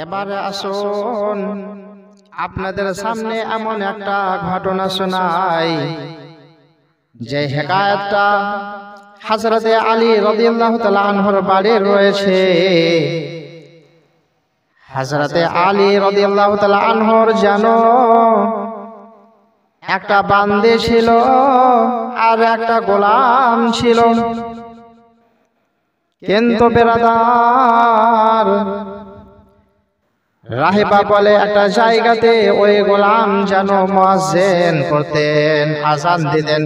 এবারে আসুন আপনাদের সামনে এমন একটা ঘটনা শোনাই যে হিকায়াতটা হযরতে আলী রাদিয়াল্লাহু তাআলা আনহুর বাড়ির রয়েছে। হযরতে আলী রাদিয়াল্লাহু তাআলা আনহুর জানো একটা বান্দী ছিল আর একটা গোলাম ছিল, কিন্তু বেরাদার রাহিবা বলে একটা জায়গাতে ওই গোলাম যেন মুয়াজ্জিন করতেন, আযান দিতেন।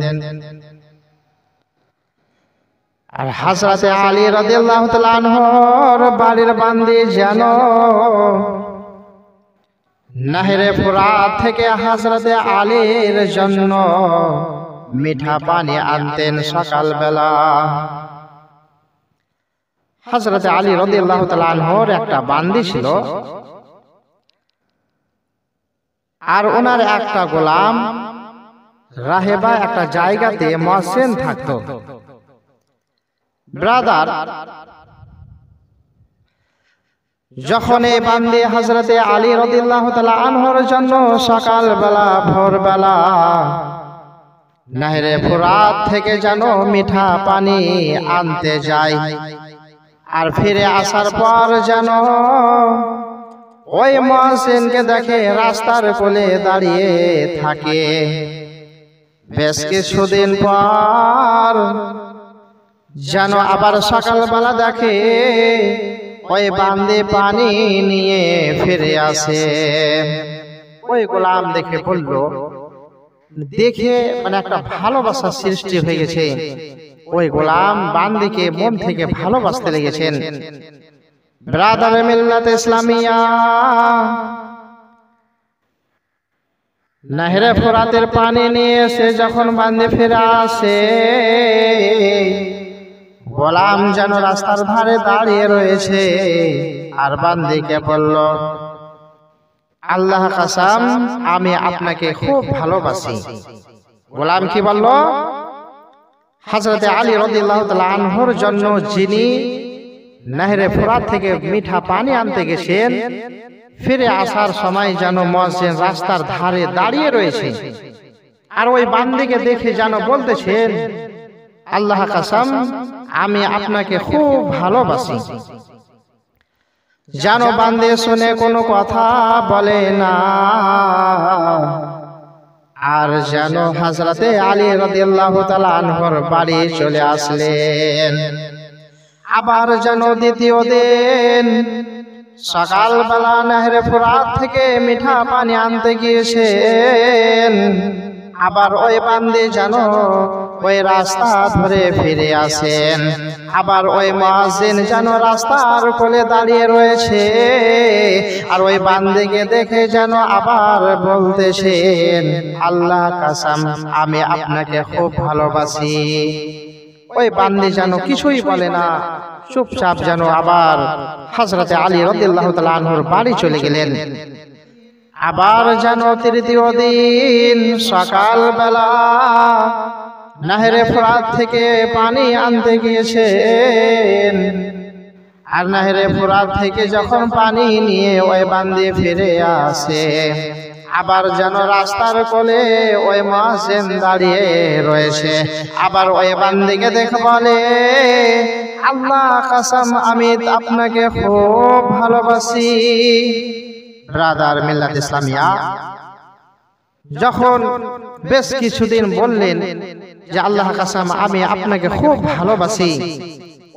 আর হযরতে আলী রাদিয়াল্লাহু তাআলা আনহুর বাড়ির বান্দী যেন নাহরে ফুরাত থেকে হযরতে আলীর জন্য মিঠা পানি আনতেন সকালবেলা। হযরতে আলী রাদিয়াল্লাহু তাআলা আনহুর একটা বান্দী ছিল আর ওনার একটা গোলাম রাহেবা একটা জায়গাতে মুয়াজ্জিন থাকতো। ব্রাদার, যখন এই বান্দী হযরতে আলী রাদিয়াল্লাহু তাআলা আনহুর জন্য সকালবেলা ভোরবেলা নাহরে ফুরাত থেকে যেন মিঠা পানি আনতে যায়, আর ফিরে আসার পর যেন ওই মুয়াজ্জিনকে দেখে রাস্তার কোলে দাঁড়িয়ে থাকে। বেশ কিছুদিন পর যেন আবার সকালবেলা দেখে ওই বান্দী পানি নিয়ে ফিরে আসে। ওই গোলাম দেখে বলল, দেখে মানে একটা ভালোবাসার সৃষ্টি হয়ে গেছে। ওই গোলাম বান্দীকে মন থেকে ভালোবাসতে লেগেছেন। ব্রাদার মিল্লাত ইসলামিয়া, নাহরে ফুরাতের পানি নিয়ে এসে যখন বান্দী ফিরে আসে, গোলাম যেন রাস্তার ধারে দাঁড়িয়ে রয়েছে আর বান্দীকে বলল, আল্লাহ কসম আমি আপনাকে খুব ভালোবাসি। গোলাম কি বলল? হযরতে আলী রাদিয়াল্লাহু তাআলা আনহুর জন্য যিনি নাহরে ফুরাত থেকে মিঠা পানি আনতে গেছেন, ফিরে আসার সময় যেন মুয়াজ্জিন রাস্তার ধারে দাঁড়িয়ে রয়েছে আর ওই বান্দীকে দেখে যেন বলতেছেন, আল্লাহ কসম আমি আপনাকে খুব ভালোবাসি। যেন বান্দী শুনে কোনো কথা বলে না, আর যেন হযরতে আলী রাদিয়াল্লাহু তাআলা আনহুর বাড়ি চলে আসলেন। আবার যেন দ্বিতীয় দিন সকালবেলা নাহরে ফুরাত থেকে মিঠা পানি আনতে গিয়েছেন, আবার ওই বান্দী যেন ওই রাস্তা ধরে ফিরে আসেন। আবার ওই মুয়াজ্জিন যেন রাস্তার কোলে দাঁড়িয়ে রয়েছে আর ওই বান্দীকে দেখে যেন আবার বলতেছেন, আল্লাহ কসম আমি আপনাকে খুব ভালোবাসি। ওই বান্দী যেন কিছুই বলে না, চুপচাপ যেন আবার হযরতে আলী রাদিয়াল্লাহু তাআলা আনহুর বাড়ি চলে গেলেন। আবার যেন তৃতীয় দিন সকালবেলা নাহরে ফুরাত থেকে পানি আনতে গিয়েছেন, আর নাহরে ফুরাত থেকে যখন পানি নিয়ে ওই বান্দী ফিরে আসে, আবার যেন রাস্তার কোলে ওই মুয়াজ্জিন দাঁড়িয়ে রয়েছে। আবার ওই বান্দীকে দেখে বলে, আল্লাহ কসম আমি আপনাকে খুব ভালোবাসি। ব্রাদার মিল্লাত ইসলামিয়া, যখন বেশ কিছুদিন বললেন যে আল্লাহ কসম আমি আপনাকে খুব ভালোবাসি,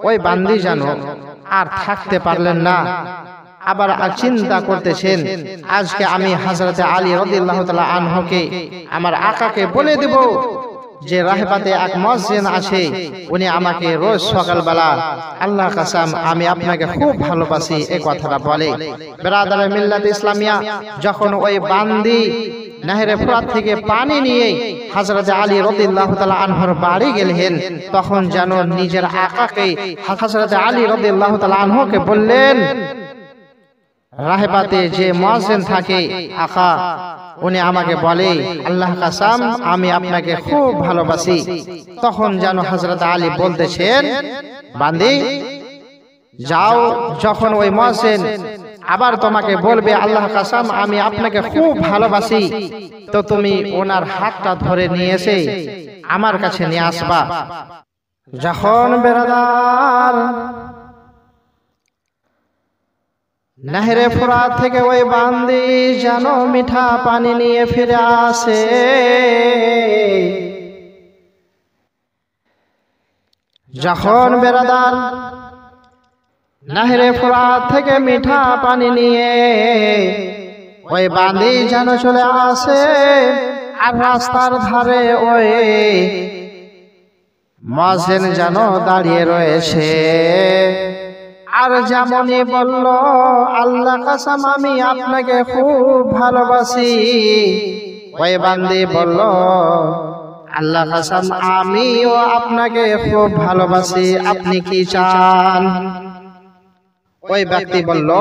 ওই বান্দী যেন আর থাকতে পারলেন না। আবার চিন্তা করতেছেন, আজকে আমি হযরতে আলী রাদিয়াল্লাহু তাআলা আনহুকে আমার আকাকে বলে দেব যে রাহেবাতে এক মুয়াজ্জিন আছে, উনি আমাকে রোজ সকালবেলা আল্লাহ কসম আমি আপনাকে খুব ভালোবাসি এই কথাটা বলে। ব্রাদার মিল্লাত ইসলামিয়া, যখন ওই বান্দী নাহরে ফুরাত থেকে পানি নিয়ে হযরতে আলী রাদিয়াল্লাহু তাআলা আনহুর বাড়ি গেলেন, তখন যেন নিজের আকাকে হযরতে আলী রাদিয়াল্লাহু তাআলা আনহুকে বললেন, রাহেবাতে যে মুয়াজ্জিন থাকে আকা, উনি আমাকে বলে আল্লাহ কসম আমি আপনাকে খুব ভালোবাসি। তখন যেন হযরত আলী বলতেছেন, বান্দী যাও, যখন ওই মুয়াজ্জিন আবার তোমাকে বলবে আল্লাহ কাসাম আমি আপনাকে খুব ভালোবাসি, তো তুমি ওনার হাতটা ধরে নিয়ে এসে আমার কাছে নিয়ে আসবা। যখন বেরাদার নাহরে ফুরাত থেকে ওই বান্দি যেন মিঠা পানি নিয়ে ফিরে আসে, যখন বেরাদার নাহরে ফুরাত থেকে মিঠা পানি নিয়ে ওই বান্দি যেন চলে আসে, আর রাস্তার ধারে ওই মুয়াজ্জিন যেন দাঁড়িয়ে রয়েছে, আর যেমনই বলল আল্লাহ কাসাম আমি আপনাকে খুব ভালোবাসি, ওই বান্দি বলল আল্লাহ কাসাম আমিও আপনাকে খুব ভালোবাসি, আপনি কি চান? ওই ব্যক্তি বলল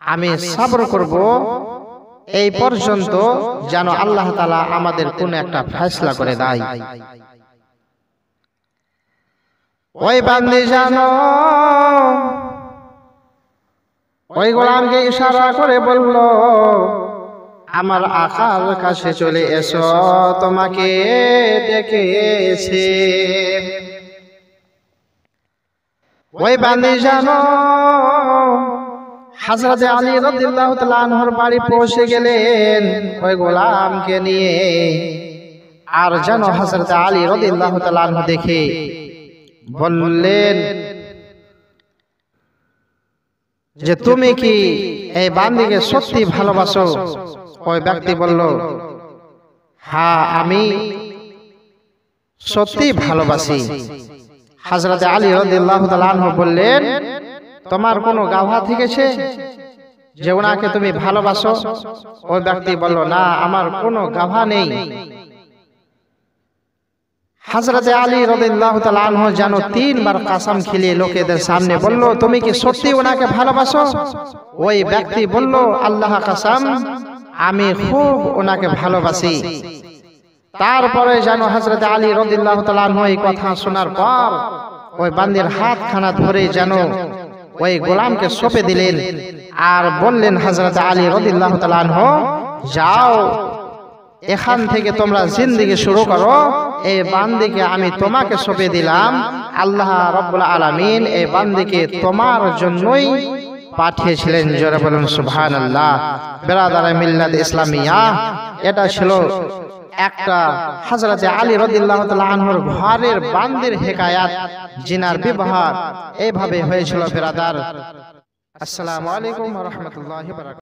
আমি সবর করব এই পর্যন্ত যেন আল্লাহ তাআলা আমাদের কোন একটা ফয়সালা করে দেয়। ওই বান্দি জানো ওই গোলামকে ইশারা করে বলল আমার আকার কাছে চলে এসো, তোমাকে ডেকেছে। ওই বান্দি জানো হযরত আলী রাদিয়াল্লাহু তাআলা আনহুর বাড়ি পৌঁছে গেলেন ওই গোলামকে নিয়ে, আর জানো হযরত আলী রাদিয়াল্লাহু তাআলা আনহু দেখে বললেন যে তুমি কি এই বান্দিকে সত্যি ভালোবাসো? ওই ব্যক্তি বলল হ্যাঁ আমি সত্যি ভালোবাসি। হযরত আলী রাদিয়াল্লাহু তাআলা আনহু বললেন তোমার কোনো গাভা থেকেছে যে ওনাকে তুমি ভালোবাসো? ওই ব্যক্তি বলল না আমার কোনো গাভা নেই। হযরত আলী রাদিয়াল্লাহু তাআলা আনহু যেন তিনবার কসম খেলে লোকেদের সামনে বলল তুমি কি সত্যি ওনাকে ভালোবাসো? ওই ব্যক্তি বলল আল্লাহ কসম আমি খুব ওনাকে ভালোবাসি। তারপরে যেন হযরত আলী রাদিয়াল্লাহু তাআলা আনহু এই কথা শোনার পর ওই বান্দির হাতখানা ধরে যেন ওই গোলামকে সঁপে দিলেন, আর বললেন হযরত আলী রাদিয়াল্লাহু তাআলা আনহু যাও এখান থেকে তোমরা জিন্দেগি শুরু করো, এই বান্দিকে আমি তোমাকে সঁপে দিলাম, আল্লাহ রাব্বুল আলামিন এই বান্দিকে তোমার জন্যই পাঠিয়েছিলেন। জোরে বলুন সুবহানাল্লাহ। বেরাদারে মিল্লাত ইসলামিয়া, এটা ছিল একটা হযরত আলী রাদিয়াল্লাহু তাআলা আনহুর ঘরের বান্দির হিকায়াত, জিনার বিবাহ এইভাবে হয়েছিল। বেরাদার আসসালামু আলাইকুম ওয়া রাহমাতুল্লাহি ওয়া বারাকাতুহু।